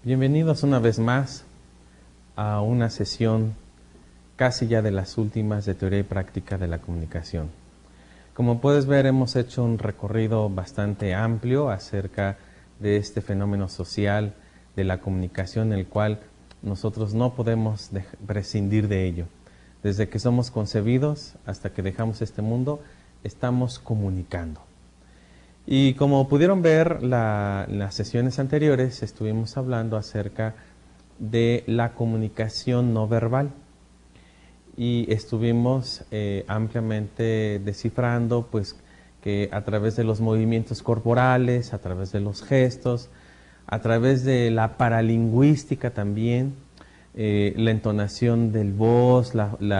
Bienvenidos una vez más a una sesión casi ya de las últimas de teoría y práctica de la comunicación. Como puedes ver, hemos hecho un recorrido bastante amplio acerca de este fenómeno social de la comunicación, el cual nosotros no podemos prescindir de ello. Desde que somos concebidos hasta que dejamos este mundo, estamos comunicando. Y como pudieron ver las sesiones anteriores, estuvimos hablando acerca de la comunicación no verbal y estuvimos ampliamente descifrando pues que a través de los movimientos corporales, a través de los gestos, a través de la paralingüística también, la entonación del voz,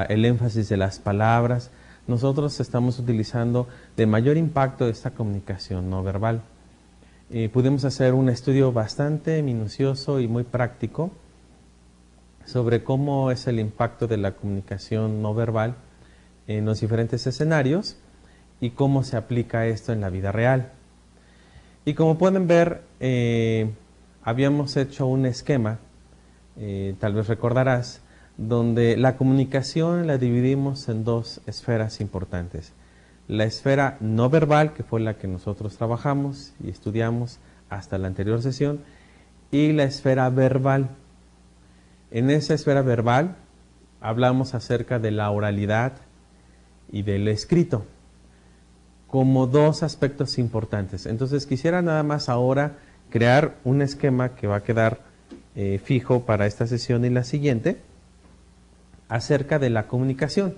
el énfasis de las palabras, nosotros estamos utilizando de mayor impacto esta comunicación no verbal. Pudimos hacer un estudio bastante minucioso y muy práctico sobre cómo es el impacto de la comunicación no verbal en los diferentes escenarios y cómo se aplica esto en la vida real. Y como pueden ver, habíamos hecho un esquema, tal vez recordarás, donde la comunicación la dividimos en dos esferas importantes. La esfera no verbal, que fue la que nosotros trabajamos y estudiamos hasta la anterior sesión, y la esfera verbal. En esa esfera verbal hablamos acerca de la oralidad y del escrito, como dos aspectos importantes. Entonces quisiera nada más ahora crear un esquema que va a quedar fijo para esta sesión y la siguiente, acerca de la comunicación.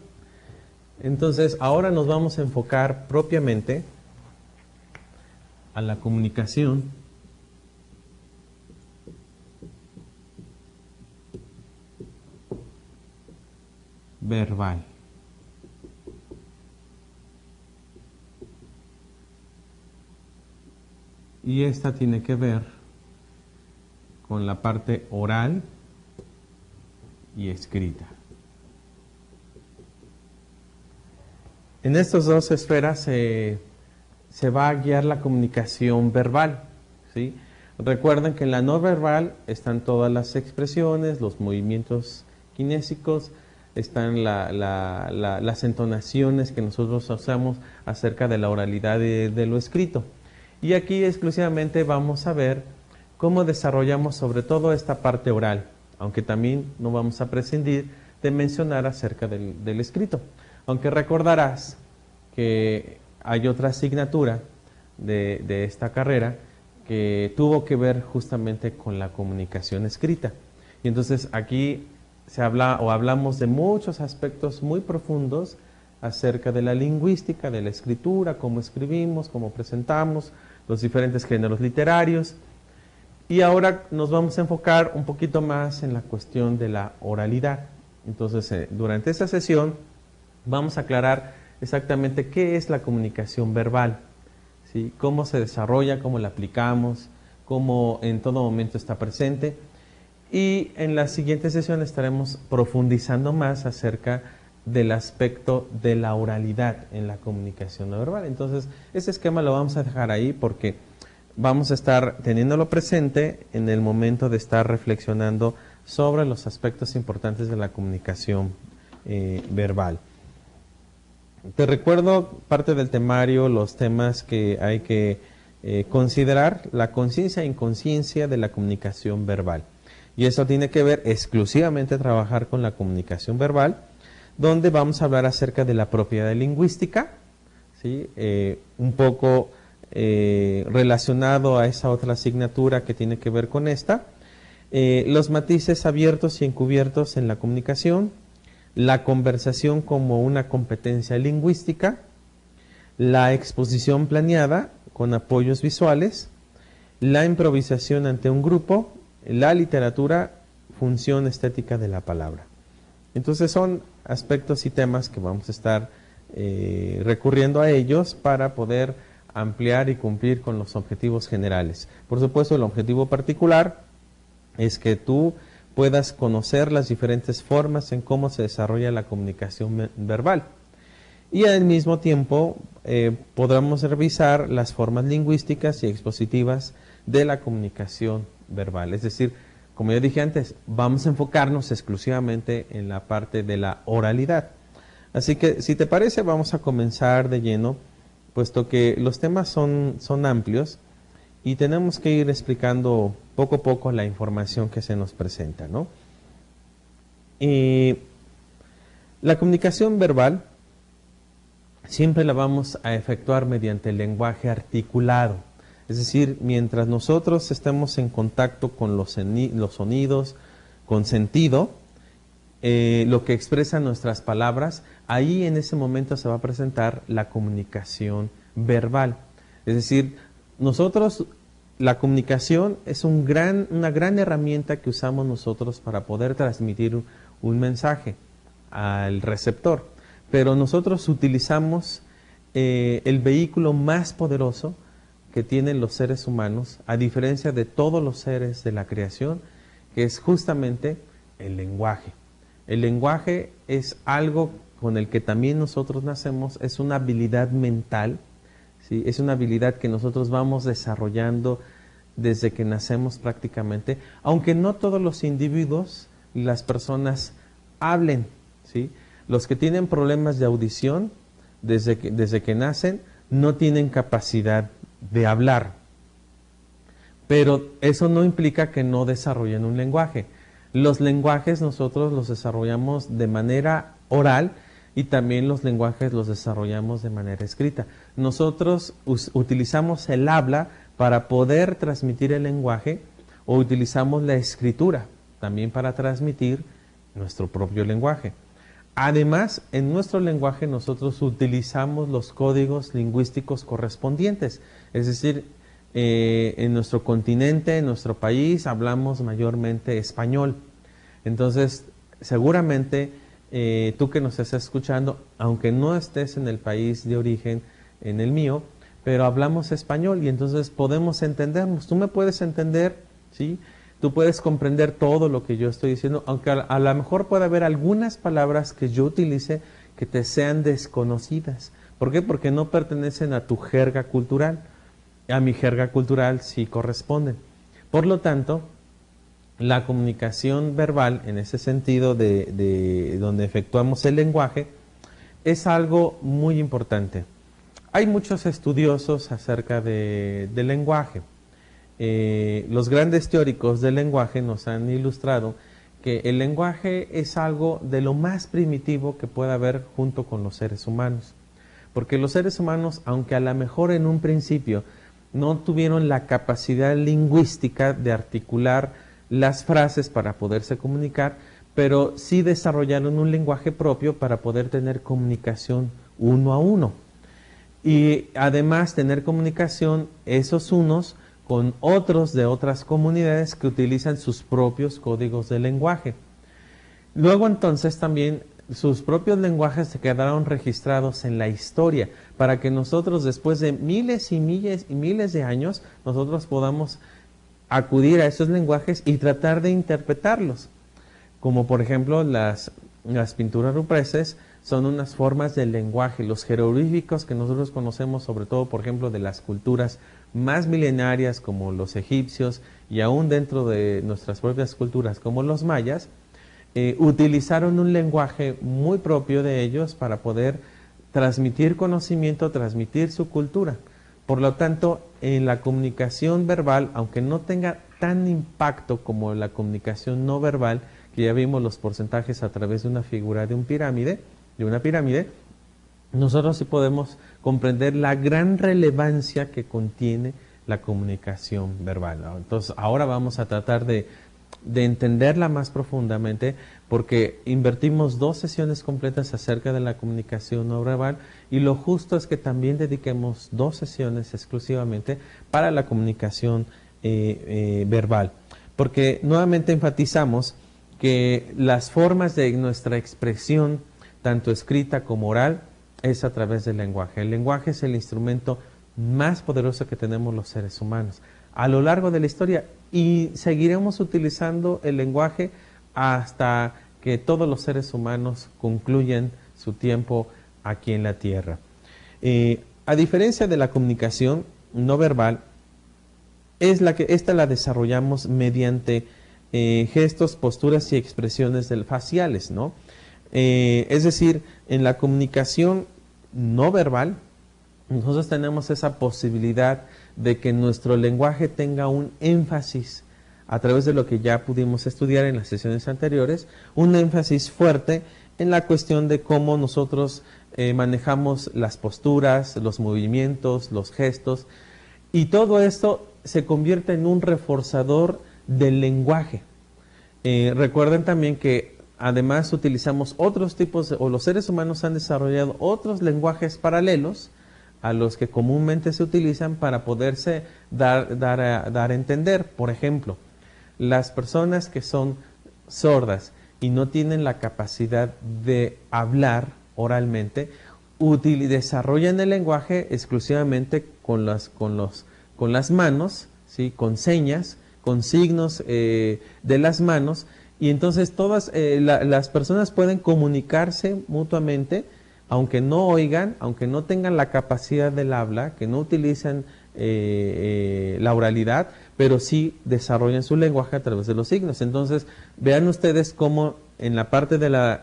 Entonces, ahora nos vamos a enfocar propiamente a la comunicación verbal. Y esta tiene que ver con la parte oral y escrita. En estas dos esferas se va a guiar la comunicación verbal, ¿sí? Recuerden que en la no verbal están todas las expresiones, los movimientos kinésicos, están las entonaciones que nosotros usamos acerca de la oralidad de lo escrito. Y aquí exclusivamente vamos a ver cómo desarrollamos sobre todo esta parte oral, aunque también no vamos a prescindir de mencionar acerca del escrito. Aunque recordarás que hay otra asignatura de esta carrera que tuvo que ver justamente con la comunicación escrita. Y entonces aquí hablamos de muchos aspectos muy profundos acerca de la lingüística, de la escritura, cómo escribimos, cómo presentamos, los diferentes géneros literarios. Y ahora nos vamos a enfocar un poquito más en la cuestión de la oralidad. Entonces, durante esta sesión vamos a aclarar exactamente qué es la comunicación verbal, ¿sí? Cómo se desarrolla, cómo la aplicamos, cómo en todo momento está presente. Y en la siguiente sesión estaremos profundizando más acerca del aspecto de la oralidad en la comunicación no verbal. Entonces, ese esquema lo vamos a dejar ahí porque vamos a estar teniéndolo presente en el momento de estar reflexionando sobre los aspectos importantes de la comunicación verbal. Te recuerdo parte del temario, los temas que hay que considerar, la conciencia e inconsciencia de la comunicación verbal. Y eso tiene que ver exclusivamente trabajar con la comunicación verbal, donde vamos a hablar acerca de la propiedad lingüística, ¿sí? Un poco relacionado a esa otra asignatura que tiene que ver con esta, los matices abiertos y encubiertos en la comunicación, la conversación como una competencia lingüística, la exposición planeada con apoyos visuales, la improvisación ante un grupo, la literatura, función estética de la palabra. Entonces son aspectos y temas que vamos a estar recurriendo a ellos para poder ampliar y cumplir con los objetivos generales. Por supuesto, el objetivo particular es que tú puedas conocer las diferentes formas en cómo se desarrolla la comunicación verbal. Y al mismo tiempo podremos revisar las formas lingüísticas y expositivas de la comunicación verbal. Es decir, Como ya dije antes, vamos a enfocarnos exclusivamente en la parte de la oralidad. Así que, si te parece, vamos a comenzar de lleno, puesto que los temas son amplios y tenemos que ir explicando poco a poco la información que se nos presenta, ¿no? La comunicación verbal siempre la vamos a efectuar mediante el lenguaje articulado. Es decir, mientras nosotros estemos en contacto con los sonidos, con sentido, lo que expresan nuestras palabras, ahí en ese momento se va a presentar la comunicación verbal. Es decir, nosotros, la comunicación es una gran herramienta que usamos nosotros para poder transmitir un mensaje al receptor. Pero nosotros utilizamos el vehículo más poderoso que tienen los seres humanos, a diferencia de todos los seres de la creación, que es justamente el lenguaje. El lenguaje es algo con el que también nosotros nacemos, es una habilidad mental, ¿sí? Es una habilidad que nosotros vamos desarrollando desde que nacemos prácticamente, aunque no todos los individuos, las personas hablen, ¿sí? Los que tienen problemas de audición, desde que nacen, no tienen capacidad de hablar. Pero eso no implica que no desarrollen un lenguaje. Los lenguajes nosotros los desarrollamos de manera oral y también los lenguajes los desarrollamos de manera escrita. Nosotros utilizamos el habla para poder transmitir el lenguaje, o utilizamos la escritura también para transmitir nuestro propio lenguaje. Además, en nuestro lenguaje nosotros utilizamos los códigos lingüísticos correspondientes. Es decir, en nuestro continente, en nuestro país, hablamos mayormente español. Entonces, seguramente tú que nos estás escuchando, aunque no estés en el país de origen, en el mío, pero hablamos español y entonces podemos entendernos. Tú me puedes entender, ¿sí? Tú puedes comprender todo lo que yo estoy diciendo, aunque a lo mejor puede haber algunas palabras que yo utilice que te sean desconocidas. ¿Por qué? Porque no pertenecen a tu jerga cultural. A mi jerga cultural sí corresponden. Por lo tanto, la comunicación verbal, en ese sentido de donde efectuamos el lenguaje, es algo muy importante. Hay muchos estudiosos acerca del lenguaje. Los grandes teóricos del lenguaje nos han ilustrado que el lenguaje es algo de lo más primitivo que puede haber junto con los seres humanos. Porque los seres humanos, aunque a lo mejor en un principio no tuvieron la capacidad lingüística de articular las frases para poderse comunicar, pero sí desarrollaron un lenguaje propio para poder tener comunicación uno a uno. Y además tener comunicación esos unos con otros de otras comunidades que utilizan sus propios códigos de lenguaje. Luego entonces también sus propios lenguajes se quedaron registrados en la historia para que nosotros después de miles y miles y miles de años nosotros podamos acudir a esos lenguajes y tratar de interpretarlos. Como por ejemplo las pinturas rupestres son unas formas del lenguaje, los jeroglíficos que nosotros conocemos sobre todo por ejemplo de las culturas más milenarias como los egipcios y aún dentro de nuestras propias culturas como los mayas, utilizaron un lenguaje muy propio de ellos para poder transmitir conocimiento, transmitir su cultura. Por lo tanto, en la comunicación verbal, aunque no tenga tan impacto como la comunicación no verbal, que ya vimos los porcentajes a través de una figura de una pirámide, nosotros sí podemos comprender la gran relevancia que contiene la comunicación verbal, ¿no? Entonces, ahora vamos a tratar de entenderla más profundamente, porque invertimos 2 sesiones completas acerca de la comunicación no verbal y lo justo es que también dediquemos 2 sesiones exclusivamente para la comunicación verbal, porque nuevamente enfatizamos que las formas de nuestra expresión, tanto escrita como oral, es a través del lenguaje. El lenguaje es el instrumento más poderoso que tenemos los seres humanos a lo largo de la historia y seguiremos utilizando el lenguaje hasta que todos los seres humanos concluyan su tiempo aquí en la Tierra. A diferencia de la comunicación no verbal, esta la desarrollamos mediante gestos, posturas y expresiones faciales, ¿no? Es decir, en la comunicación no verbal, nosotros tenemos esa posibilidad de que nuestro lenguaje tenga un énfasis a través de lo que ya pudimos estudiar en las sesiones anteriores, un énfasis fuerte en la cuestión de cómo nosotros manejamos las posturas, los movimientos, los gestos, y todo esto se convierte en un reforzador del lenguaje. Recuerden también que además utilizamos otros tipos, o los seres humanos han desarrollado otros lenguajes paralelos a los que comúnmente se utilizan para poderse dar a entender. Por ejemplo, las personas que son sordas y no tienen la capacidad de hablar oralmente, desarrollan el lenguaje exclusivamente con las manos, ¿sí? Con señas, con signos de las manos, y entonces todas las personas pueden comunicarse mutuamente, aunque no oigan, aunque no tengan la capacidad del habla, que no utilizan la oralidad, pero sí desarrollan su lenguaje a través de los signos. Entonces, vean ustedes cómo en la parte de la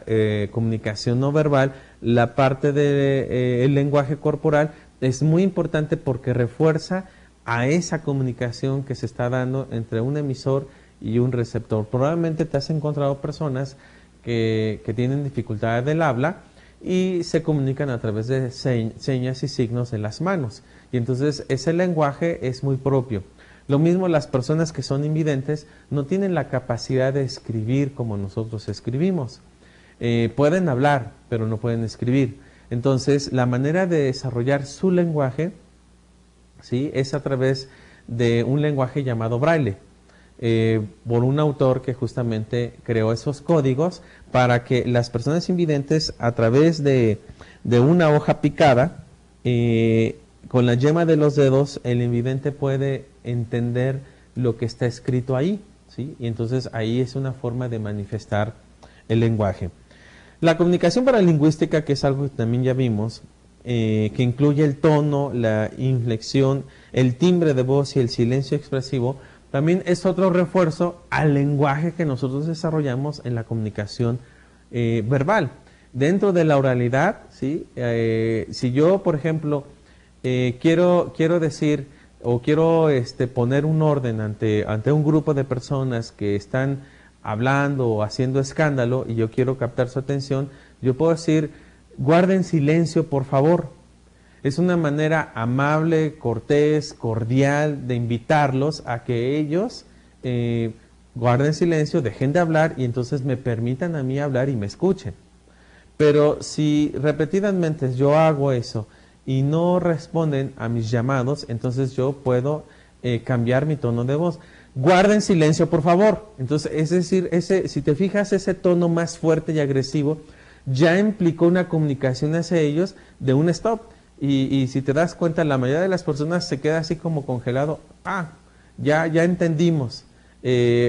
comunicación no verbal, la parte del lenguaje corporal es muy importante porque refuerza a esa comunicación que se está dando entre un emisor y un receptor. Probablemente te has encontrado personas que tienen dificultades del habla y se comunican a través de señas y signos de las manos. Y entonces ese lenguaje es muy propio. Lo mismo las personas que son invidentes no tienen la capacidad de escribir como nosotros escribimos. Pueden hablar, pero no pueden escribir. Entonces la manera de desarrollar su lenguaje, ¿sí?, es a través de un lenguaje llamado braille. Por un autor que justamente creó esos códigos para que las personas invidentes, a través de una hoja picada, con la yema de los dedos, el invidente puede entender lo que está escrito ahí, ¿sí? Y entonces ahí es una forma de manifestar el lenguaje. La comunicación paralingüística, que es algo que también ya vimos, que incluye el tono, la inflexión, el timbre de voz y el silencio expresivo, también es otro refuerzo al lenguaje que nosotros desarrollamos en la comunicación verbal. Dentro de la oralidad, ¿sí? Si yo, por ejemplo, quiero decir o quiero poner un orden ante un grupo de personas que están hablando o haciendo escándalo y yo quiero captar su atención, yo puedo decir: guarden silencio, por favor. Es una manera amable, cortés, cordial de invitarlos a que ellos guarden silencio, dejen de hablar y entonces me permitan a mí hablar y me escuchen. Pero si repetidamente yo hago eso y no responden a mis llamados, entonces yo puedo cambiar mi tono de voz. Guarden silencio, por favor. Entonces, es decir, si te fijas, ese tono más fuerte y agresivo ya implicó una comunicación hacia ellos de un stop. Y si te das cuenta, la mayoría de las personas se queda así como congelado. Ya entendimos.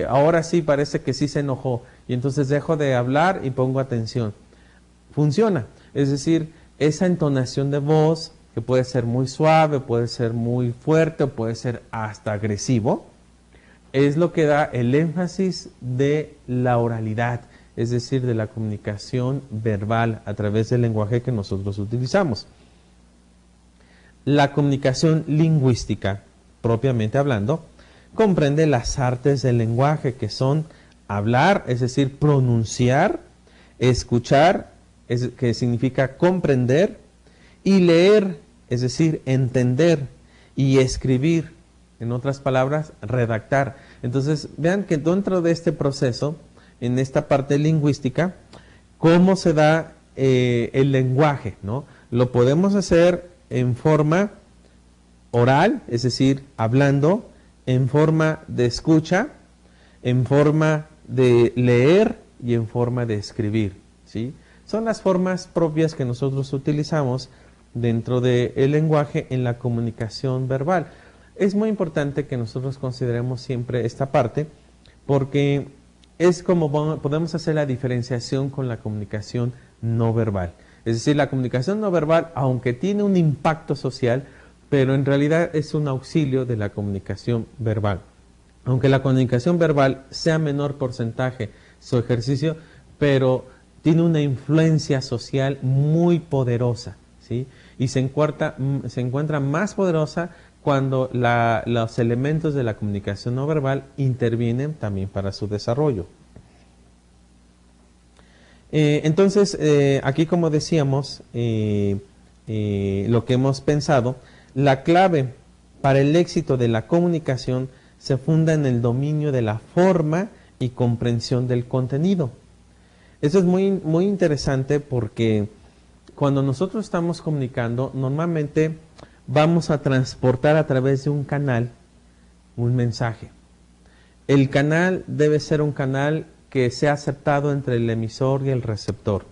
Ahora sí parece que sí se enojó. Y entonces dejo de hablar y pongo atención. Funciona. Es decir, esa entonación de voz, que puede ser muy suave, puede ser muy fuerte, o puede ser hasta agresivo, es lo que da el énfasis de la oralidad, es decir, de la comunicación verbal a través del lenguaje que nosotros utilizamos. La comunicación lingüística, propiamente hablando, comprende las artes del lenguaje, que son hablar, es decir, pronunciar, escuchar, que significa comprender, y leer, es decir, entender, y escribir, en otras palabras, redactar. Entonces, vean que dentro de este proceso, en esta parte lingüística, cómo se da el lenguaje, ¿no? Lo podemos hacer en forma oral, es decir, hablando, en forma de escucha, en forma de leer y en forma de escribir, ¿sí? Son las formas propias que nosotros utilizamos dentro del lenguaje en la comunicación verbal. Es muy importante que nosotros consideremos siempre esta parte, porque es como podemos hacer la diferenciación con la comunicación no verbal. Es decir, la comunicación no verbal, aunque tiene un impacto social, pero en realidad es un auxilio de la comunicación verbal. aunque la comunicación verbal sea menor porcentaje su ejercicio, pero tiene una influencia social muy poderosa, ¿sí? Y se encuentra más poderosa cuando los elementos de la comunicación no verbal intervienen también para su desarrollo. Entonces, aquí como decíamos, lo que hemos pensado, la clave para el éxito de la comunicación se funda en el dominio de la forma y comprensión del contenido. Eso es muy interesante porque cuando nosotros estamos comunicando, normalmente vamos a transportar a través de un canal un mensaje. El canal debe ser un canal que sea aceptado entre el emisor y el receptor.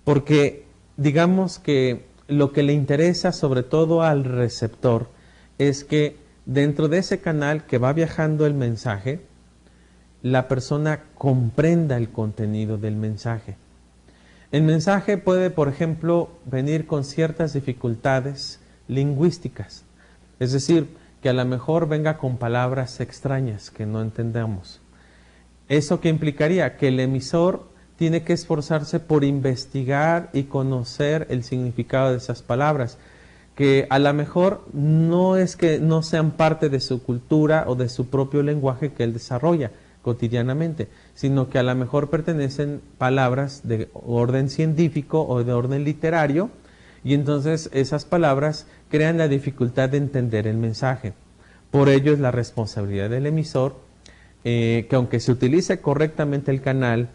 Porque digamos que lo que le interesa sobre todo al receptor es que dentro de ese canal que va viajando el mensaje, la persona comprenda el contenido del mensaje. El mensaje puede, por ejemplo, venir con ciertas dificultades lingüísticas. Es decir, que a lo mejor venga con palabras extrañas que no entendamos. ¿Eso qué implicaría? Que el emisor tiene que esforzarse por investigar y conocer el significado de esas palabras, que a lo mejor no es que no sean parte de su cultura o de su propio lenguaje que él desarrolla cotidianamente, sino que a lo mejor pertenecen palabras de orden científico o de orden literario, y entonces esas palabras crean la dificultad de entender el mensaje. Por ello es la responsabilidad del emisor, que aunque se utilice correctamente el canal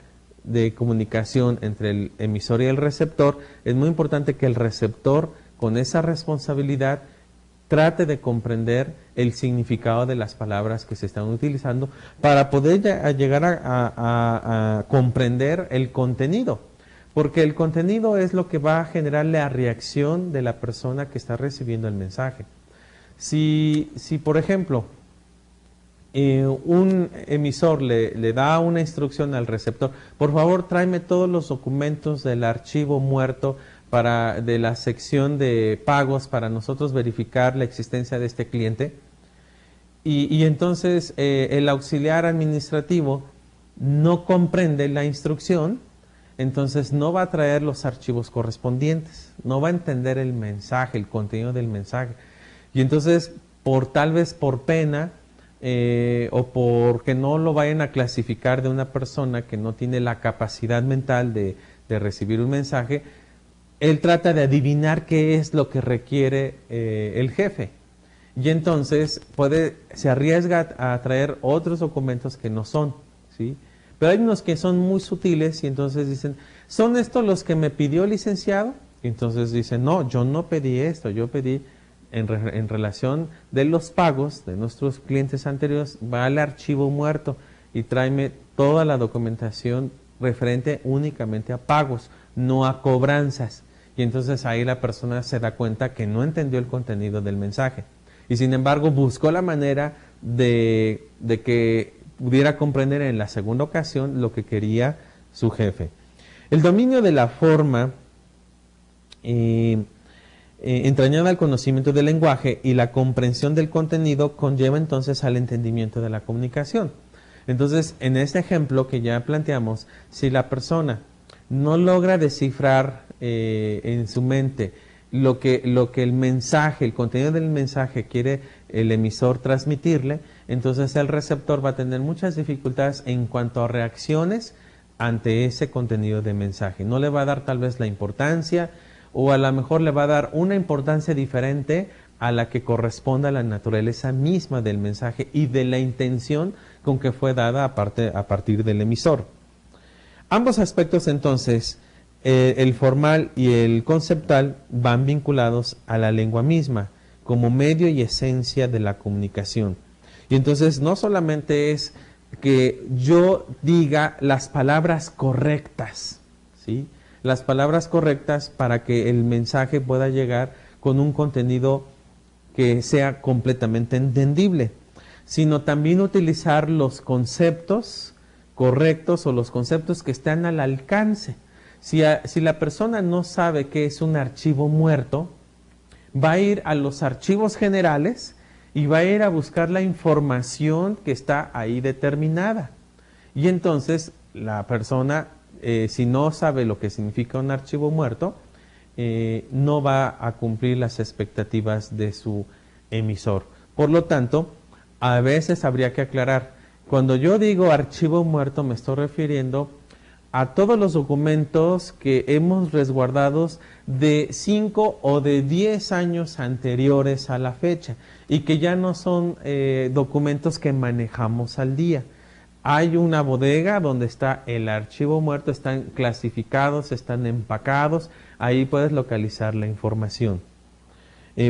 de comunicación entre el emisor y el receptor, es muy importante que el receptor, con esa responsabilidad, trate de comprender el significado de las palabras que se están utilizando para poder llegar a comprender el contenido. Porque el contenido es lo que va a generar la reacción de la persona que está recibiendo el mensaje. Si por ejemplo, un emisor le da una instrucción al receptor, por favor tráeme todos los documentos del archivo muerto de la sección de pagos para nosotros verificar la existencia de este cliente, y entonces el auxiliar administrativo no comprende la instrucción, entonces no va a traer los archivos correspondientes, no va a entender el mensaje, el contenido del mensaje. Y entonces, tal vez por pena, o porque no lo vayan a clasificar de una persona que no tiene la capacidad mental de recibir un mensaje, él trata de adivinar qué es lo que requiere el jefe. Y entonces se arriesga a traer otros documentos que no son, ¿sí? Pero hay unos que son muy sutiles y entonces dicen, ¿son estos los que me pidió el licenciado? Y entonces dicen, no, yo no pedí esto, yo pedí en relación de los pagos de nuestros clientes anteriores, va al archivo muerto y tráeme toda la documentación referente únicamente a pagos, no a cobranzas. Y entonces ahí la persona se da cuenta que no entendió el contenido del mensaje. Y sin embargo buscó la manera de que pudiera comprender en la segunda ocasión lo que quería su jefe. El dominio de la forma entrañada al conocimiento del lenguaje y la comprensión del contenido conlleva entonces al entendimiento de la comunicación. Entonces, en este ejemplo que ya planteamos, si la persona no logra descifrar en su mente lo que el mensaje, el contenido del mensaje quiere el emisor transmitirle, entonces el receptor va a tener muchas dificultades en cuanto a reacciones ante ese contenido de mensaje. No le va a dar tal vez la importancia, o a lo mejor le va a dar una importancia diferente a la que corresponda a la naturaleza misma del mensaje y de la intención con que fue dada a partir del emisor. Ambos aspectos entonces, el formal y el conceptual, van vinculados a la lengua misma como medio y esencia de la comunicación. Y entonces no solamente es que yo diga las palabras correctas, ¿sí? Las palabras correctas para que el mensaje pueda llegar con un contenido que sea completamente entendible, sino también utilizar los conceptos correctos o los conceptos que están al alcance. Si la persona no sabe qué es un archivo muerto, va a ir a los archivos generales y va a ir a buscar la información que está ahí determinada. Y entonces la persona, si no sabe lo que significa un archivo muerto, no va a cumplir las expectativas de su emisor. Por lo tanto, a veces habría que aclarar, cuando yo digo archivo muerto me estoy refiriendo a todos los documentos que hemos resguardados de 5 o de 10 años anteriores a la fecha y que ya no son documentos que manejamos al día. Hay una bodega donde está el archivo muerto, están clasificados, están empacados, ahí puedes localizar la información.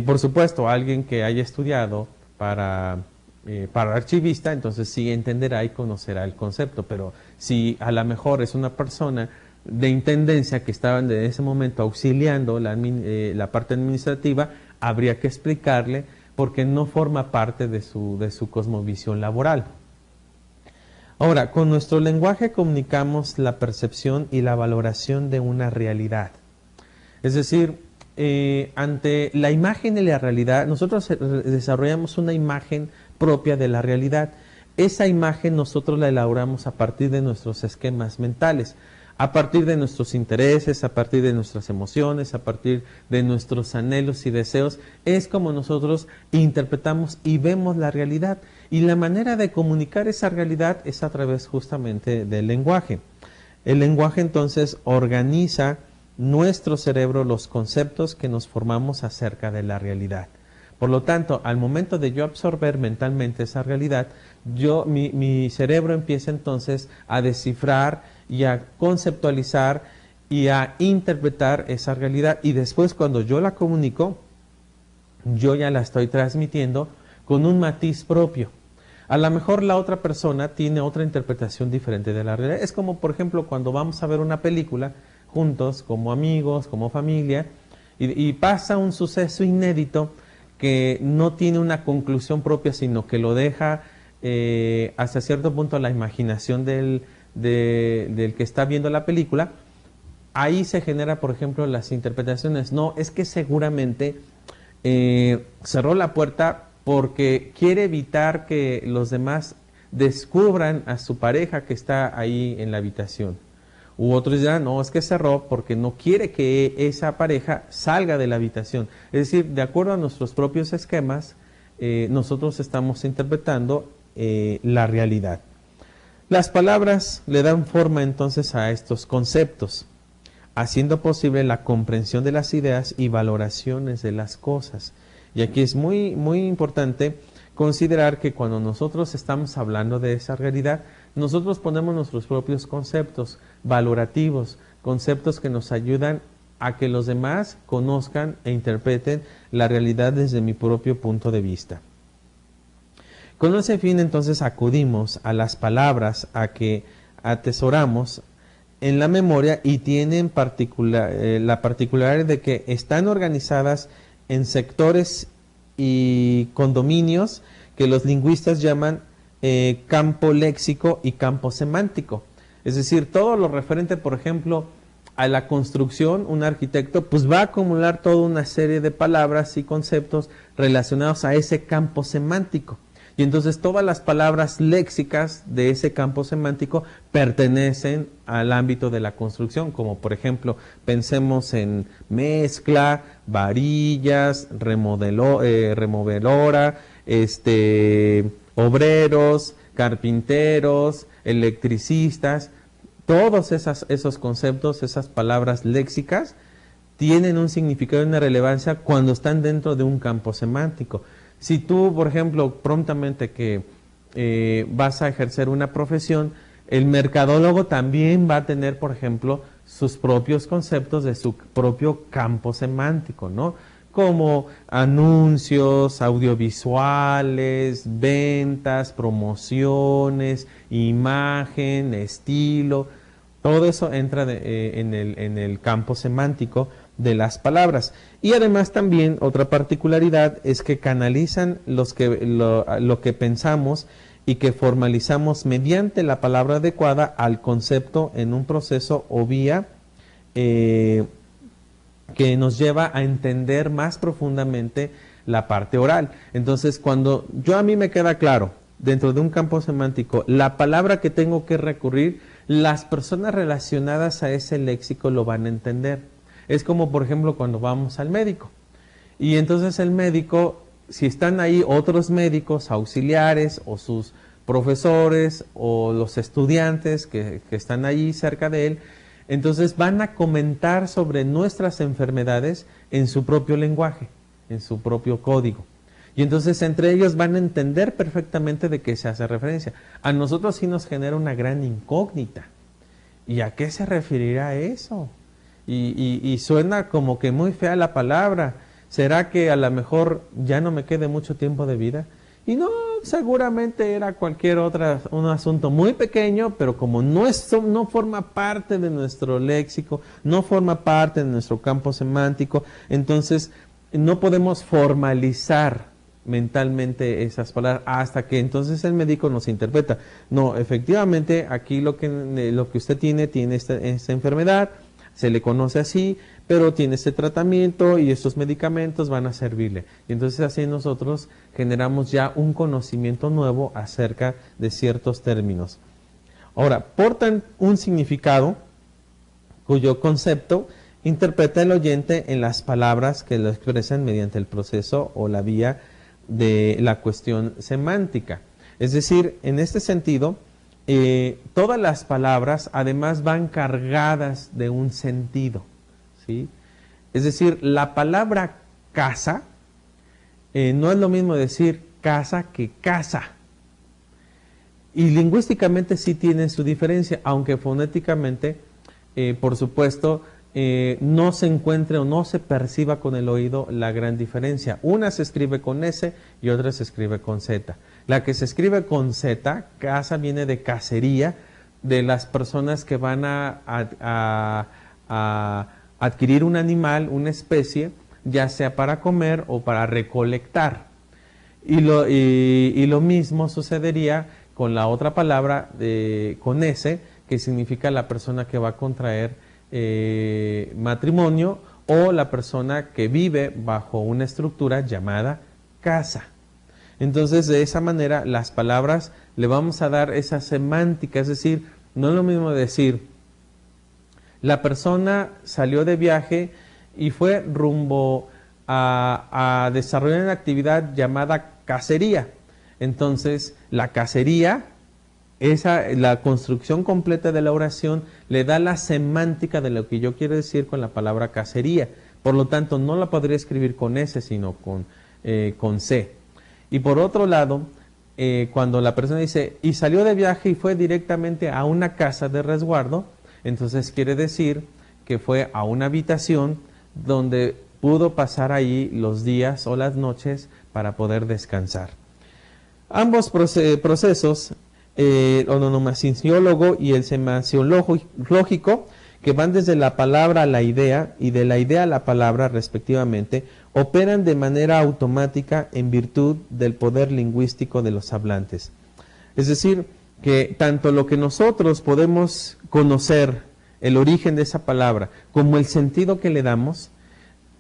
Por supuesto, alguien que haya estudiado para archivista, entonces sí entenderá y conocerá el concepto, pero si a lo mejor es una persona de intendencia que estaba en ese momento auxiliando la parte administrativa, habría que explicarle porque no forma parte de su cosmovisión laboral. Ahora, con nuestro lenguaje comunicamos la percepción y la valoración de una realidad. Es decir, ante la imagen y la realidad, nosotros desarrollamos una imagen propia de la realidad. Esa imagen nosotros la elaboramos a partir de nuestros esquemas mentales, a partir de nuestros intereses, a partir de nuestras emociones, a partir de nuestros anhelos y deseos. Es como nosotros interpretamos y vemos la realidad. Y la manera de comunicar esa realidad es a través justamente del lenguaje. El lenguaje entonces organiza nuestro cerebro los conceptos que nos formamos acerca de la realidad. Por lo tanto, al momento de yo absorber mentalmente esa realidad, mi cerebro empieza entonces a descifrar y a conceptualizar y a interpretar esa realidad. Y después cuando yo la comunico, yo ya la estoy transmitiendo con un matiz propio. A lo mejor la otra persona tiene otra interpretación diferente de la realidad. Es como, por ejemplo, cuando vamos a ver una película juntos, como amigos, como familia, y pasa un suceso inédito que no tiene una conclusión propia, sino que lo deja hasta cierto punto a la imaginación del que está viendo la película. Ahí se genera, por ejemplo, las interpretaciones. No, es que seguramente cerró la puerta porque quiere evitar que los demás descubran a su pareja que está ahí en la habitación. U otros dirán, no, es que cerró porque no quiere que esa pareja salga de la habitación. Es decir, de acuerdo a nuestros propios esquemas, nosotros estamos interpretando la realidad. Las palabras le dan forma entonces a estos conceptos, haciendo posible la comprensión de las ideas y valoraciones de las cosas. Y aquí es muy, muy importante considerar que cuando nosotros estamos hablando de esa realidad, nosotros ponemos nuestros propios conceptos valorativos, conceptos que nos ayudan a que los demás conozcan e interpreten la realidad desde mi propio punto de vista. Con ese fin entonces acudimos a las palabras a que atesoramos en la memoria y tienen la particularidad de que están organizadas en sectores y condominios que los lingüistas llaman campo léxico y campo semántico. Es decir, todo lo referente, por ejemplo, a la construcción, un arquitecto pues va a acumular toda una serie de palabras y conceptos relacionados a ese campo semántico. Y entonces todas las palabras léxicas de ese campo semántico pertenecen al ámbito de la construcción, como por ejemplo, pensemos en mezcla, varillas, removedora, obreros, carpinteros, electricistas. Todos esos conceptos, esas palabras léxicas, tienen un significado y una relevancia cuando están dentro de un campo semántico. Si tú, por ejemplo, prontamente que vas a ejercer una profesión, el mercadólogo también va a tener, por ejemplo, sus propios conceptos de su propio campo semántico, ¿no? Como anuncios, audiovisuales, ventas, promociones, imagen, estilo. Todo eso entra en el campo semántico de las palabras. Y además también otra particularidad es que canalizan lo que pensamos y que formalizamos mediante la palabra adecuada al concepto en un proceso o vía que nos lleva a entender más profundamente la parte oral. Entonces, cuando a mí me queda claro, dentro de un campo semántico, la palabra que tengo que recurrir, las personas relacionadas a ese léxico lo van a entender. Es como, por ejemplo, cuando vamos al médico. Y entonces el médico, si están ahí otros médicos auxiliares o sus profesores o los estudiantes que están ahí cerca de él, entonces van a comentar sobre nuestras enfermedades en su propio lenguaje, en su propio código. Y entonces entre ellos van a entender perfectamente de qué se hace referencia. A nosotros sí nos genera una gran incógnita. ¿Y a qué se referirá eso? Y suena como que muy fea la palabra. ¿Será que a lo mejor ya no me quede mucho tiempo de vida? Y no, seguramente era cualquier un asunto muy pequeño, pero como no forma parte de nuestro léxico, no forma parte de nuestro campo semántico, entonces no podemos formalizar mentalmente esas palabras hasta que entonces el médico nos interpreta. No, efectivamente, aquí lo que usted tiene esta enfermedad, se le conoce así, pero tiene este tratamiento y estos medicamentos van a servirle. Y entonces así nosotros generamos ya un conocimiento nuevo acerca de ciertos términos. Ahora, portan un significado cuyo concepto interpreta el oyente en las palabras que lo expresan mediante el proceso o la vía de la cuestión semántica. Es decir, en este sentido, todas las palabras además van cargadas de un sentido, ¿sí? Es decir, la palabra casa no es lo mismo decir casa que casa. Y lingüísticamente sí tienen su diferencia, aunque fonéticamente, por supuesto, no se encuentre o no se perciba con el oído la gran diferencia. Una se escribe con S y otra se escribe con Z. La que se escribe con Z, casa, viene de cacería, de las personas que van a adquirir un animal, una especie, ya sea para comer o para recolectar. Y lo mismo sucedería con la otra palabra, con S, que significa la persona que va a contraer matrimonio o la persona que vive bajo una estructura llamada casa. Entonces, de esa manera, las palabras le vamos a dar esa semántica, es decir, no es lo mismo decir, la persona salió de viaje y fue rumbo a desarrollar una actividad llamada cacería. Entonces, la cacería, la construcción completa de la oración le da la semántica de lo que yo quiero decir con la palabra cacería. Por lo tanto, no la podría escribir con S, sino con C. Y por otro lado, cuando la persona dice, y salió de viaje y fue directamente a una casa de resguardo, entonces quiere decir que fue a una habitación donde pudo pasar ahí los días o las noches para poder descansar. Ambos procesos, el onomasiólogo y el semasiológico, que van desde la palabra a la idea y de la idea a la palabra respectivamente, operan de manera automática en virtud del poder lingüístico de los hablantes. Es decir, que tanto lo que nosotros podemos conocer, el origen de esa palabra, como el sentido que le damos,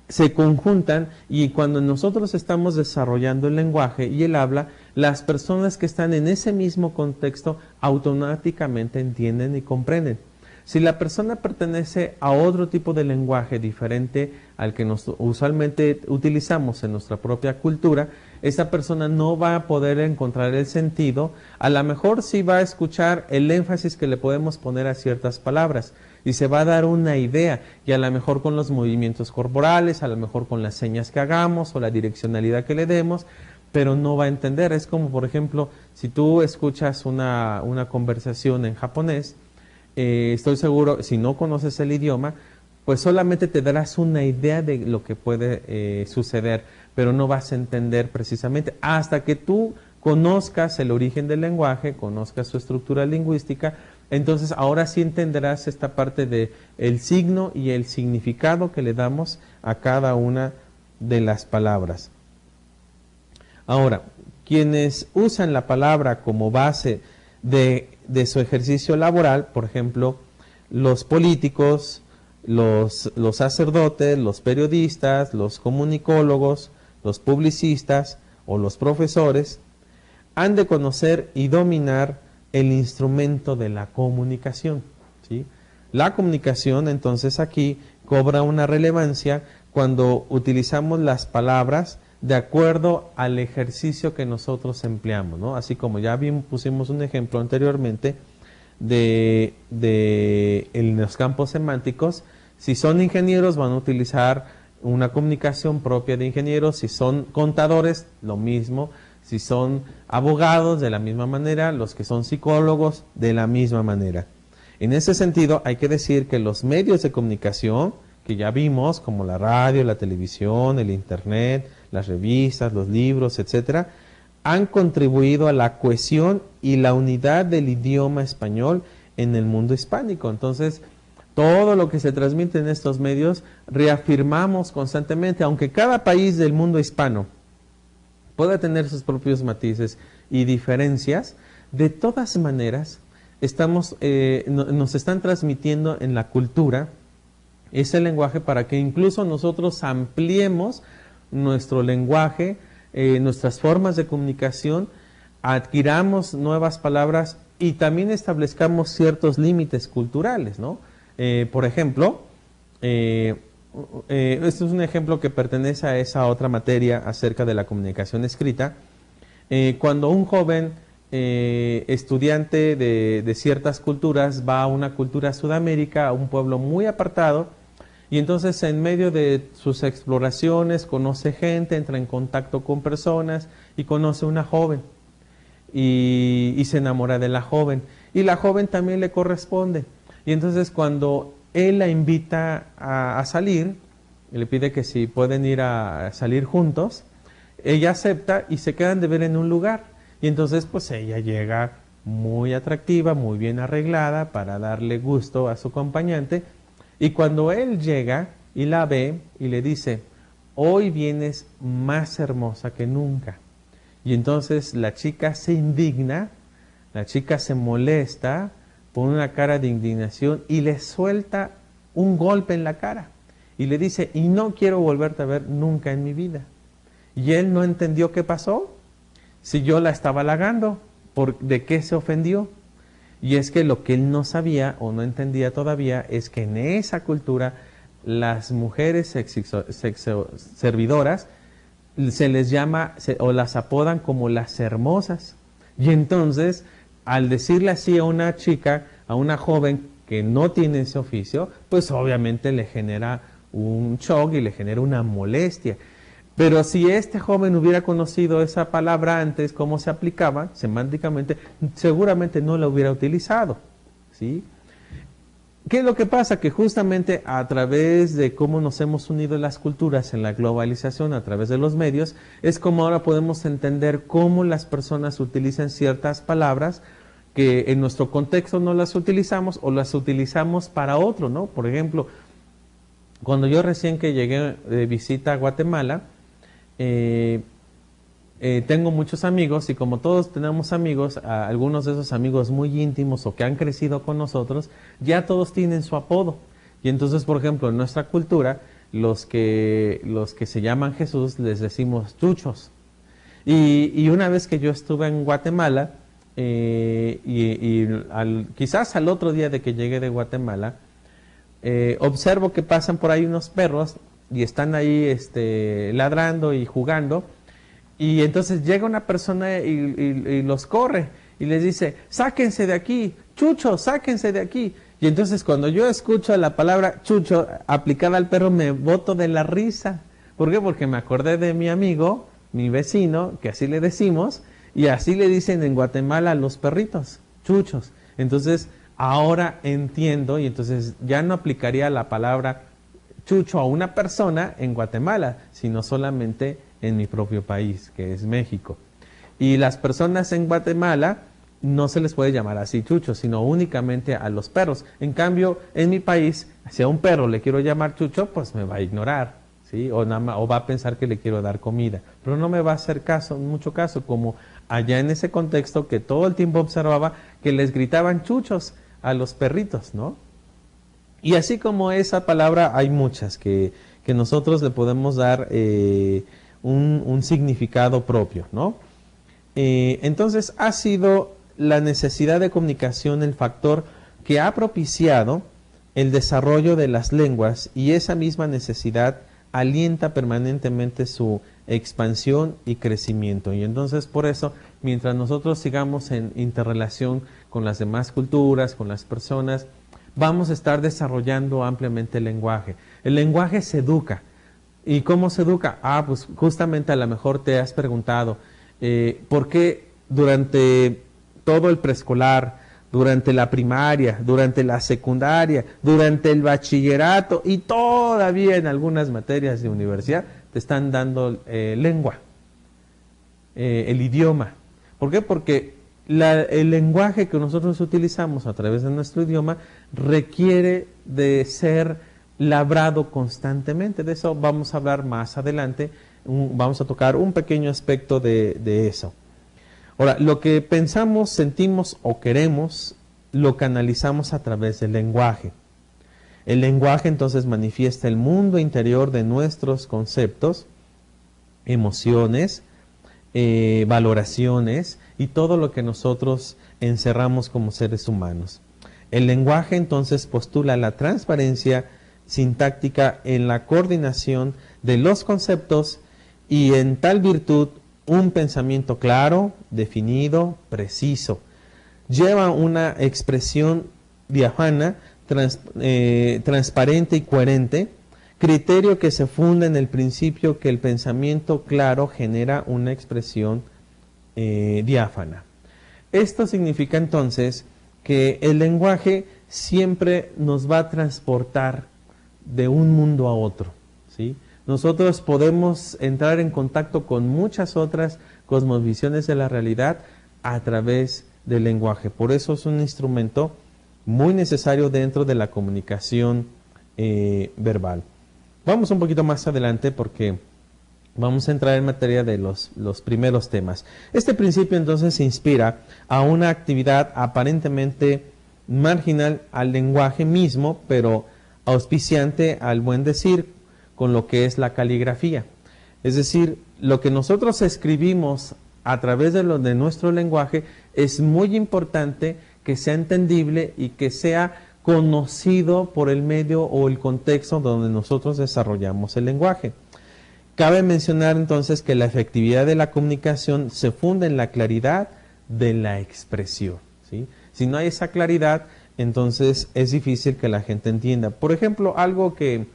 se conjuntan, y cuando nosotros estamos desarrollando el lenguaje y el habla, las personas que están en ese mismo contexto automáticamente entienden y comprenden. Si la persona pertenece a otro tipo de lenguaje diferente al que usualmente utilizamos en nuestra propia cultura, esa persona no va a poder encontrar el sentido. A lo mejor sí va a escuchar el énfasis que le podemos poner a ciertas palabras y se va a dar una idea, y a lo mejor con los movimientos corporales, a lo mejor con las señas que hagamos o la direccionalidad que le demos, pero no va a entender. Es como, por ejemplo, si tú escuchas una conversación en japonés, estoy seguro, si no conoces el idioma, pues solamente te darás una idea de lo que puede suceder, pero no vas a entender precisamente hasta que tú conozcas el origen del lenguaje, conozcas su estructura lingüística. Entonces ahora sí entenderás esta parte de el signo y el significado que le damos a cada una de las palabras. Ahora, quienes usan la palabra como base de su ejercicio laboral, por ejemplo, los políticos, los sacerdotes, los periodistas, los comunicólogos, los publicistas o los profesores, han de conocer y dominar el instrumento de la comunicación, ¿sí? La comunicación, entonces, aquí cobra una relevancia cuando utilizamos las palabras de acuerdo al ejercicio que nosotros empleamos, ¿no? Así como ya pusimos un ejemplo anteriormente en los campos semánticos. Si son ingenieros, van a utilizar una comunicación propia de ingenieros. Si son contadores, lo mismo. Si son abogados, de la misma manera. Los que son psicólogos, de la misma manera. En ese sentido, hay que decir que los medios de comunicación que ya vimos, como la radio, la televisión, el internet, las revistas, los libros, etcétera, han contribuido a la cohesión y la unidad del idioma español en el mundo hispánico. Entonces, todo lo que se transmite en estos medios reafirmamos constantemente, aunque cada país del mundo hispano pueda tener sus propios matices y diferencias, de todas maneras nos están transmitiendo en la cultura ese lenguaje para que incluso nosotros ampliemos nuestro lenguaje, nuestras formas de comunicación, adquiramos nuevas palabras y también establezcamos ciertos límites culturales, ¿no? Por ejemplo, este es un ejemplo que pertenece a esa otra materia acerca de la comunicación escrita. Cuando un joven estudiante de ciertas culturas va a una cultura Sudamérica, a un pueblo muy apartado, y entonces en medio de sus exploraciones conoce gente, entra en contacto con personas y conoce una joven y se enamora de la joven, y la joven también le corresponde. Y entonces cuando él la invita a salir, le pide que si pueden ir a salir juntos, ella acepta y se quedan de ver en un lugar. Y entonces pues ella llega muy atractiva, muy bien arreglada para darle gusto a su acompañante. Y cuando él llega y la ve y le dice, hoy vienes más hermosa que nunca. Y entonces la chica se indigna, la chica se molesta, pone una cara de indignación y le suelta un golpe en la cara. Y le dice, y no quiero volverte a ver nunca en mi vida. Y él no entendió qué pasó. Si yo la estaba halagando, ¿de qué se ofendió? Y es que lo que él no sabía o no entendía todavía es que en esa cultura las mujeres servidoras se les llama o las apodan como las hermosas. Y entonces, al decirle así a una chica, a una joven que no tiene ese oficio, pues obviamente le genera un shock y le genera una molestia. Pero si este joven hubiera conocido esa palabra antes, cómo se aplicaba semánticamente, seguramente no la hubiera utilizado, ¿sí? ¿Qué es lo que pasa? Que justamente a través de cómo nos hemos unido las culturas en la globalización, a través de los medios, es como ahora podemos entender cómo las personas utilizan ciertas palabras que en nuestro contexto no las utilizamos o las utilizamos para otro, ¿no? Por ejemplo, cuando yo recién que llegué de visita a Guatemala, tengo muchos amigos y como todos tenemos amigos, algunos de esos amigos muy íntimos o que han crecido con nosotros, ya todos tienen su apodo. Y entonces, por ejemplo, en nuestra cultura, los que se llaman Jesús les decimos chuchos. Y una vez que yo estuve en Guatemala, quizás al otro día de que llegué de Guatemala, observo que pasan por ahí unos perros y están ahí ladrando y jugando, y entonces llega una persona y los corre y les dice, sáquense de aquí, chucho, sáquense de aquí. Y entonces cuando yo escucho la palabra chucho aplicada al perro me boto de la risa. ¿Por qué? Porque me acordé de mi amigo, mi vecino, que así le decimos, y así le dicen en Guatemala a los perritos, chuchos. Entonces ahora entiendo, y entonces ya no aplicaría la palabra chucho a una persona en Guatemala, sino solamente en mi propio país, que es México. Y las personas en Guatemala no se les puede llamar así chucho, sino únicamente a los perros. En cambio, en mi país, si a un perro le quiero llamar chucho, pues me va a ignorar, ¿sí? O va a pensar que le quiero dar comida. Pero no me va a hacer mucho caso, como allá en ese contexto que todo el tiempo observaba que les gritaban chuchos a los perritos, ¿no? Y así como esa palabra hay muchas que nosotros le podemos dar un significado propio, ¿no? Entonces ha sido la necesidad de comunicación el factor que ha propiciado el desarrollo de las lenguas, y esa misma necesidad alienta permanentemente su expansión y crecimiento. Y entonces por eso, mientras nosotros sigamos en interrelación con las demás culturas, con las personas, vamos a estar desarrollando ampliamente el lenguaje. El lenguaje se educa. ¿Y cómo se educa? Pues justamente a lo mejor te has preguntado, ¿por qué durante todo el preescolar, durante la primaria, durante la secundaria, durante el bachillerato y todavía en algunas materias de universidad te están dando lengua, el idioma? ¿Por qué? Porque el lenguaje que nosotros utilizamos a través de nuestro idioma requiere de ser labrado constantemente. De eso vamos a hablar más adelante, vamos a tocar un pequeño aspecto de eso. Ahora, lo que pensamos, sentimos o queremos, lo canalizamos a través del lenguaje. El lenguaje entonces manifiesta el mundo interior de nuestros conceptos, emociones, valoraciones y todo lo que nosotros encerramos como seres humanos. El lenguaje entonces postula la transparencia sintáctica en la coordinación de los conceptos y en tal virtud un pensamiento claro, definido, preciso. Lleva una expresión diáfana, transparente y coherente, criterio que se funda en el principio que el pensamiento claro genera una expresión diáfana. Esto significa entonces que el lenguaje siempre nos va a transportar de un mundo a otro, ¿sí? Nosotros podemos entrar en contacto con muchas otras cosmovisiones de la realidad a través del lenguaje. Por eso es un instrumento muy necesario dentro de la comunicación verbal. Vamos un poquito más adelante porque vamos a entrar en materia de los primeros temas. Este principio entonces se inspira a una actividad aparentemente marginal al lenguaje mismo, pero auspiciante al buen decir, con lo que es la caligrafía. Es decir, lo que nosotros escribimos a través de nuestro lenguaje es muy importante que sea entendible y que sea conocido por el medio o el contexto donde nosotros desarrollamos el lenguaje. Cabe mencionar entonces que la efectividad de la comunicación se funda en la claridad de la expresión, ¿sí? Si no hay esa claridad, entonces es difícil que la gente entienda. Por ejemplo, algo que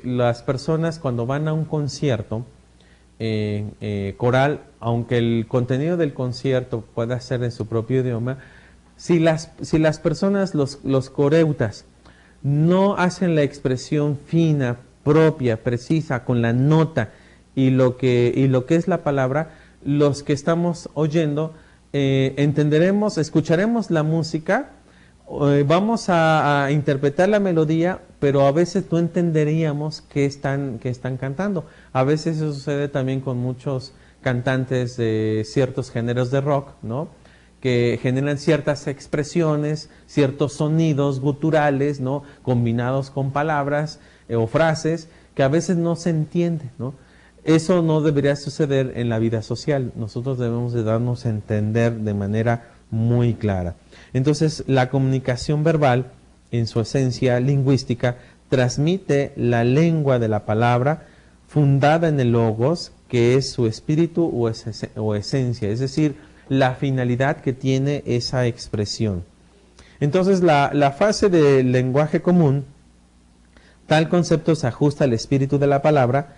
las personas cuando van a un concierto coral, aunque el contenido del concierto pueda ser en su propio idioma, si las personas, los coreutas, no hacen la expresión fina, propia, precisa, con la nota y lo que es la palabra, los que estamos oyendo entenderemos, escucharemos la música, vamos a interpretar la melodía, pero a veces no entenderíamos qué están cantando. A veces eso sucede también con muchos cantantes de ciertos géneros de rock, ¿no? Que generan ciertas expresiones, ciertos sonidos guturales, ¿no? Combinados con palabras o frases que a veces no se entienden, ¿no? Eso no debería suceder en la vida social. Nosotros debemos de darnos a entender de manera muy clara. Entonces, la comunicación verbal, en su esencia lingüística, transmite la lengua de la palabra fundada en el logos, que es su espíritu o esencia, es decir, la finalidad que tiene esa expresión. Entonces, la fase del lenguaje común, tal concepto se ajusta al espíritu de la palabra,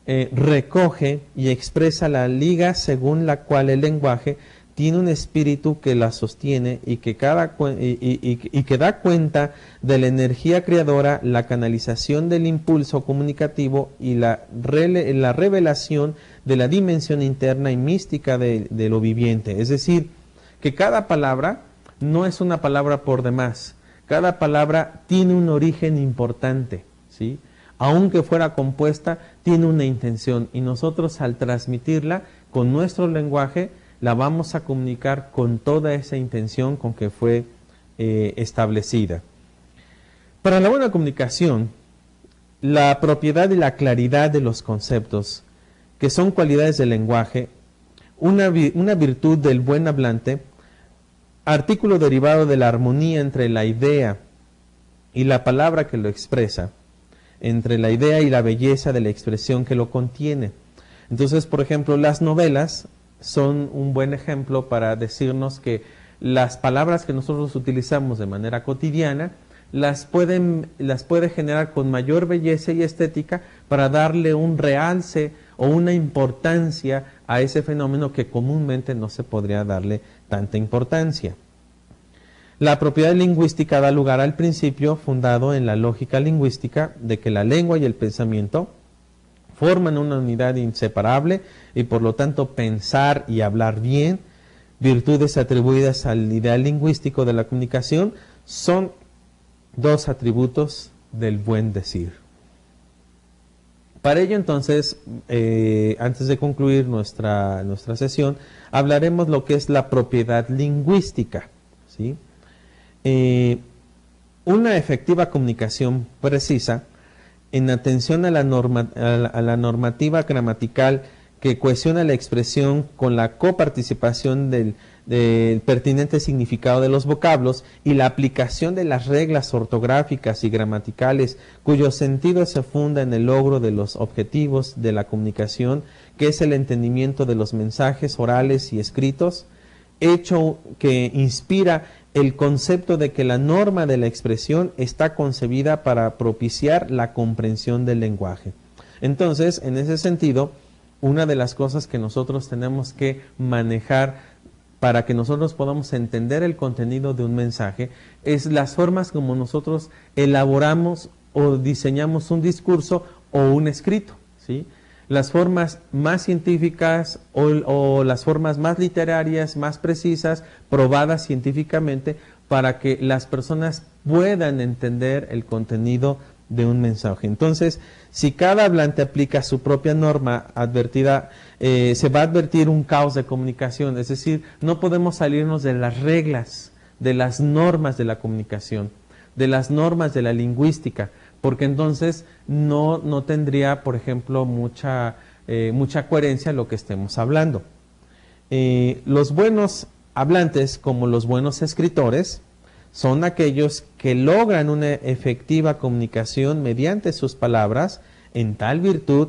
recoge y expresa la liga según la cual el lenguaje tiene un espíritu que la sostiene y que da cuenta de la energía creadora, la canalización del impulso comunicativo y la revelación de la dimensión interna y mística de lo viviente. Es decir, que cada palabra no es una palabra por demás. Cada palabra tiene un origen importante, ¿sí? Aunque fuera compuesta, tiene una intención y nosotros al transmitirla con nuestro lenguaje, la vamos a comunicar con toda esa intención con que fue establecida. Para la buena comunicación, la propiedad y la claridad de los conceptos que son cualidades del lenguaje, una virtud del buen hablante, artículo derivado de la armonía entre la idea y la palabra que lo expresa, entre la idea y la belleza de la expresión que lo contiene. Entonces, por ejemplo, las novelas son un buen ejemplo para decirnos que las palabras que nosotros utilizamos de manera cotidiana las puede generar con mayor belleza y estética para darle un realce o una importancia a ese fenómeno que comúnmente no se podría darle tanta importancia. La propiedad lingüística da lugar al principio fundado en la lógica lingüística de que la lengua y el pensamiento forman una unidad inseparable y por lo tanto pensar y hablar bien, virtudes atribuidas al ideal lingüístico de la comunicación, son dos atributos del buen decir. Para ello entonces, antes de concluir nuestra sesión, hablaremos lo que es la propiedad lingüística, ¿sí? Una efectiva comunicación precisa, en atención a la normativa gramatical que cohesiona la expresión con la coparticipación del pertinente significado de los vocablos y la aplicación de las reglas ortográficas y gramaticales cuyo sentido se funda en el logro de los objetivos de la comunicación, que es el entendimiento de los mensajes orales y escritos, hecho que inspira el concepto de que la norma de la expresión está concebida para propiciar la comprensión del lenguaje. Entonces, en ese sentido, una de las cosas que nosotros tenemos que manejar para que nosotros podamos entender el contenido de un mensaje es las formas como nosotros elaboramos o diseñamos un discurso o un escrito, ¿sí? Las formas más científicas o las formas más literarias, más precisas, probadas científicamente, para que las personas puedan entender el contenido de un mensaje. Entonces, si cada hablante aplica su propia norma advertida, se va a advertir un caos de comunicación, es decir, no podemos salirnos de las reglas, de las normas de la comunicación, de las normas de la lingüística, porque entonces no tendría, por ejemplo, mucha coherencia lo que estemos hablando. Los buenos hablantes, como los buenos escritores, son aquellos que logran una efectiva comunicación mediante sus palabras. En tal virtud,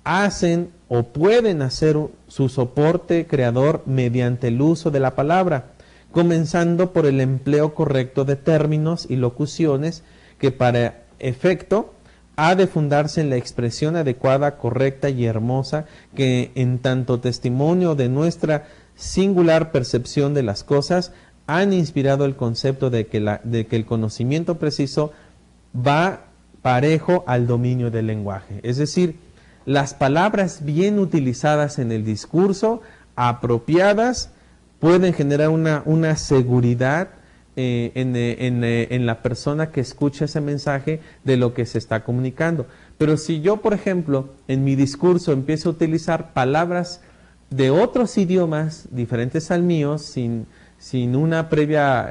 hacen o pueden hacer su soporte creador mediante el uso de la palabra, comenzando por el empleo correcto de términos y locuciones que para efecto ha de fundarse en la expresión adecuada, correcta y hermosa, que en tanto testimonio de nuestra singular percepción de las cosas han inspirado el concepto de que el conocimiento preciso va parejo al dominio del lenguaje. Es decir, las palabras bien utilizadas en el discurso, apropiadas, pueden generar una seguridad en la persona que escucha ese mensaje de lo que se está comunicando. Pero si yo, por ejemplo, en mi discurso empiezo a utilizar palabras de otros idiomas diferentes al mío, sin una previa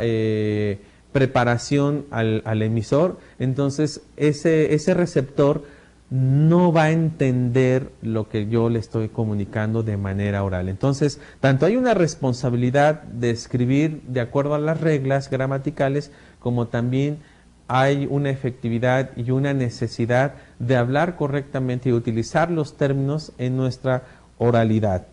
preparación al emisor, entonces ese receptor no va a entender lo que yo le estoy comunicando de manera oral. Entonces, tanto hay una responsabilidad de escribir de acuerdo a las reglas gramaticales, como también hay una efectividad y una necesidad de hablar correctamente y utilizar los términos en nuestra oralidad.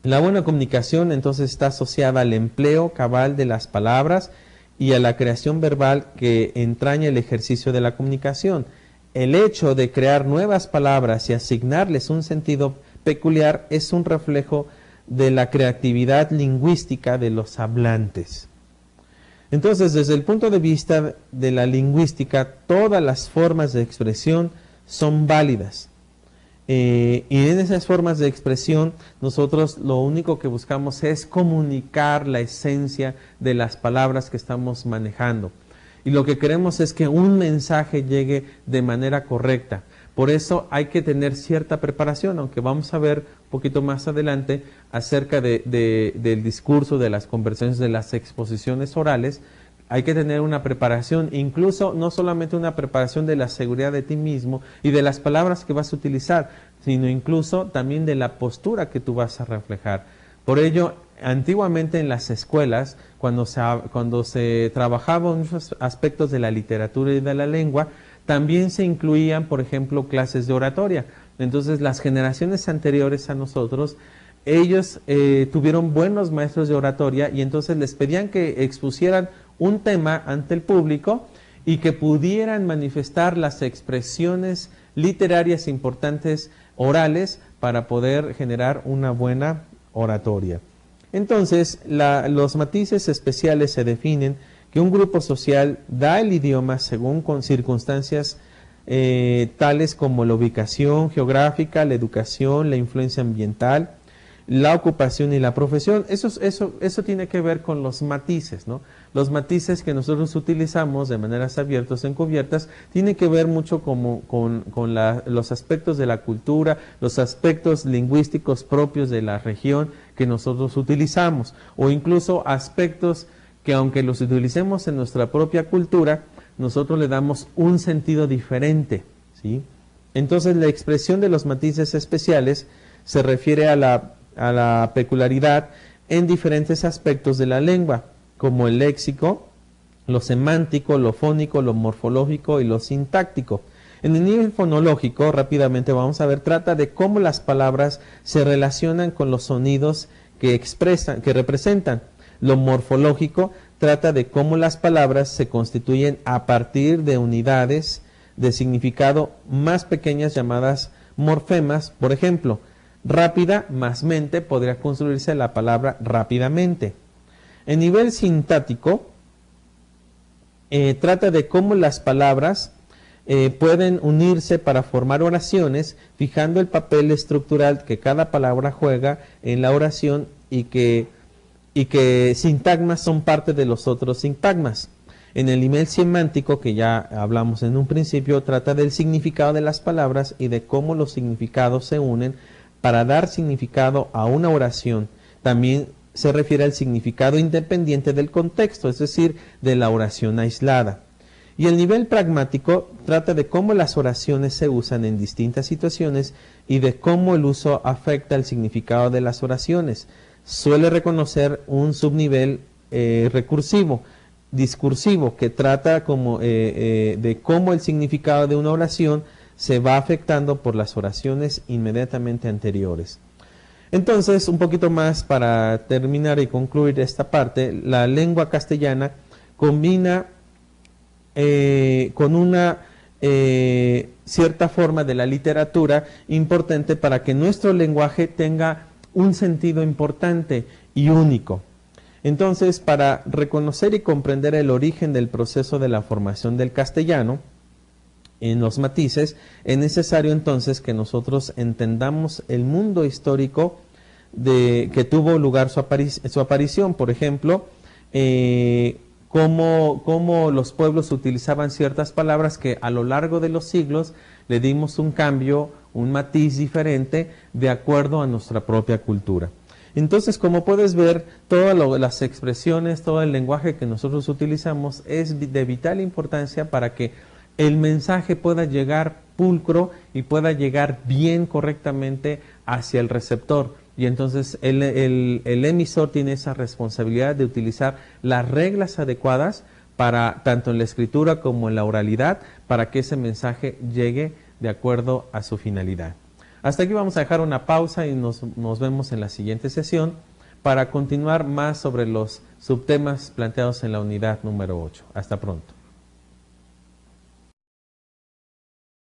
La buena comunicación entonces está asociada al empleo cabal de las palabras y a la creación verbal que entraña el ejercicio de la comunicación. El hecho de crear nuevas palabras y asignarles un sentido peculiar es un reflejo de la creatividad lingüística de los hablantes. Entonces, desde el punto de vista de la lingüística, todas las formas de expresión son válidas. Y en esas formas de expresión, nosotros lo único que buscamos es comunicar la esencia de las palabras que estamos manejando. Y lo que queremos es que un mensaje llegue de manera correcta. Por eso hay que tener cierta preparación, aunque vamos a ver un poquito más adelante acerca del discurso, de las conversaciones, de las exposiciones orales. hay que tener una preparación, incluso no solamente una preparación de la seguridad de ti mismo y de las palabras que vas a utilizar, sino incluso también de la postura que tú vas a reflejar. Por ello, antiguamente en las escuelas, cuando se trabajaban muchos aspectos de la literatura y de la lengua, también se incluían, por ejemplo, clases de oratoria. Entonces, las generaciones anteriores a nosotros, ellos tuvieron buenos maestros de oratoria y entonces les pedían que expusieran un tema ante el público y que pudieran manifestar las expresiones literarias importantes orales para poder generar una buena oratoria. Entonces, los matices especiales se definen que un grupo social da el idioma según con circunstancias tales como la ubicación geográfica, la educación, la influencia ambiental, la ocupación y la profesión. Eso tiene que ver con los matices, ¿no? Los matices que nosotros utilizamos de maneras abiertas o encubiertas tiene que ver mucho con los aspectos de la cultura, los aspectos lingüísticos propios de la región que nosotros utilizamos, o incluso aspectos que aunque los utilicemos en nuestra propia cultura, nosotros le damos un sentido diferente, ¿sí? Entonces la expresión de los matices especiales se refiere a la peculiaridad en diferentes aspectos de la lengua, como el léxico, lo semántico, lo fónico, lo morfológico y lo sintáctico. En el nivel fonológico, rápidamente vamos a ver, trata de cómo las palabras se relacionan con los sonidos que representan. Lo morfológico trata de cómo las palabras se constituyen a partir de unidades de significado más pequeñas llamadas morfemas. Por ejemplo, rápida más mente podría construirse la palabra rápidamente. En nivel sintáctico, trata de cómo las palabras pueden unirse para formar oraciones, fijando el papel estructural que cada palabra juega en la oración y que sintagmas son parte de los otros sintagmas. En el nivel semántico, que ya hablamos en un principio, trata del significado de las palabras y de cómo los significados se unen para dar significado a una oración. También se refiere al significado independiente del contexto, es decir, de la oración aislada. Y el nivel pragmático trata de cómo las oraciones se usan en distintas situaciones y de cómo el uso afecta el significado de las oraciones. Suele reconocer un subnivel recursivo, discursivo, que trata de cómo el significado de una oración se va afectando por las oraciones inmediatamente anteriores. Entonces, un poquito más para terminar y concluir esta parte, la lengua castellana combina con una cierta forma de la literatura importante para que nuestro lenguaje tenga un sentido importante y único. Entonces, para reconocer y comprender el origen del proceso de la formación del castellano, en los matices, es necesario entonces que nosotros entendamos el mundo histórico que tuvo lugar su aparición. Por ejemplo, cómo los pueblos utilizaban ciertas palabras que a lo largo de los siglos le dimos un cambio, un matiz diferente de acuerdo a nuestra propia cultura. Entonces, como puedes ver, todas las expresiones, todo el lenguaje que nosotros utilizamos es de vital importancia para que el mensaje pueda llegar pulcro y pueda llegar bien correctamente hacia el receptor. Y entonces el emisor tiene esa responsabilidad de utilizar las reglas adecuadas para tanto en la escritura como en la oralidad para que ese mensaje llegue de acuerdo a su finalidad. Hasta aquí vamos a dejar una pausa y nos vemos en la siguiente sesión para continuar más sobre los subtemas planteados en la unidad número 8. Hasta pronto.